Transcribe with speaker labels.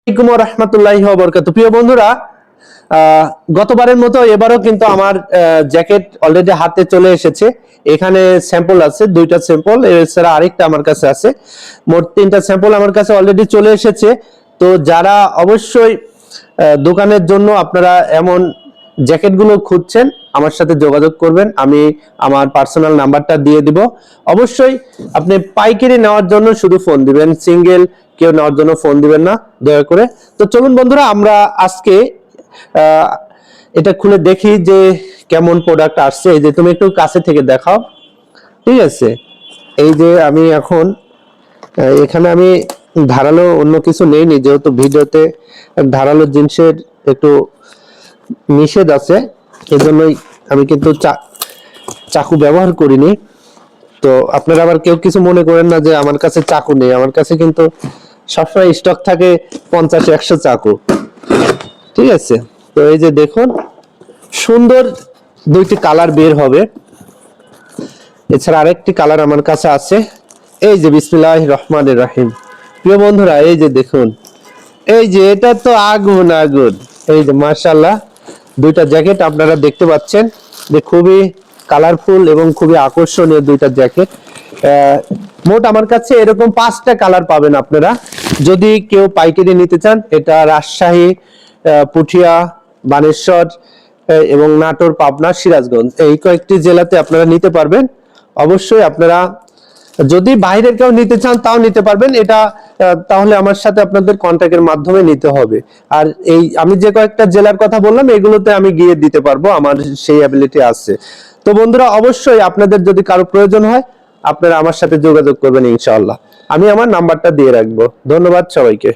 Speaker 1: আসসালামু আলাইকুম ওয়া রাহমাতুল্লাহি ওয়া বারাকাতুহু। প্রিয় বন্ধুরা, গতবারের মতো এবারও কিন্তু আমার জ্যাকেট অলরেডি হাতে চলে এসেছে। এখানে স্যাম্পল আছে, দুইটা স্যাম্পল, এছাড়া আরেকটা আমার কাছে আছে। মোট তিনটা স্যাম্পল আমার কাছে অলরেডি চলে এসেছে। তো যারা অবশ্যই দোকানের জন্য আপনারা এমন জ্যাকেটগুলো খুঁজছেন, আমার সাথে যোগাযোগ করবেন। আমি আমার পার্সোনাল নাম্বারটা দিয়ে দিব। অবশ্যই আপনি পাইকারি নেওয়ার জন্য শুধু ফোন দিবেন, সিঙ্গেল কেউ নেওয়ার জন্য ফোন দিবেন না দয়া করে। তো চলুন বন্ধুরা, আমরা আজকে এটা খুলে দেখি যে কেমন প্রোডাক্ট আসছে। এই যে তুমি একটু কাছে থেকে দেখাও, ঠিক আছে? এই যে আমি এখন এখানে আমি ধারালো অন্য কিছু নেইনি, যেহেতু ভিডিওতে ধারালো জিনিসের একটু নিষেধ আছে, এজন্যই আমি কিন্তু চাকু ব্যবহার করিনি। তো আপনারা আবার কেউ কিছু মনে করেন না যে আমার কাছে চাকু নেই। আমার কাছে কিন্তু সবসময় স্টক থাকে 50-100 চাকু, ঠিক আছে? তো এই যে দেখুন, সুন্দর দুইটি কালার বের হবে। এছাড়া আরেকটি কালার আমার কাছে আছে। এই যে বিসমিল্লাহির রহমানির রহিম। প্রিয় বন্ধুরা, এই যে দেখুন, এই যে এটা তো আগুন আগুন। এই যে মাশাআল্লাহ, দুইটা জ্যাকেট আপনারা দেখতে পাচ্ছেন যে খুবই কালারফুল এবং খুবই আকর্ষণীয় দুইটা জ্যাকেট। মোট আমার কাছে এরকম 5টা কালার পাবেন আপনারা যদি কেউ পাইকারি নিতে চান। এটা রাজশাহী, পুঠিয়া, বানেশ্বর এবং নাটোর, পাবনা, সিরাজগঞ্জ, এই কয়েকটি জেলাতে আপনারা নিতে পারবেন। অবশ্যই আপনারা যদি বাইরের কেউ নিতে চান তাও নিতে পারবেন। এটা তাহলে আমার সাথে আপনাদের কন্ট্যাক্টের মাধ্যমে নিতে হবে। আর এই আমি যে কয়েকটা জেলার কথা বললাম, এগুলোতে আমি গিয়ে দিতে পারবো, আমার সেই অ্যাবিলিটি আছে। তো বন্ধুরা, অবশ্যই আপনাদের যদি কারো প্রয়োজন হয় আপনারা আমার সাথে যোগাযোগ করবেন ইনশাআল্লাহ। আমি আমার নাম্বারটা দিয়ে রাখবো। ধন্যবাদ সবাইকে।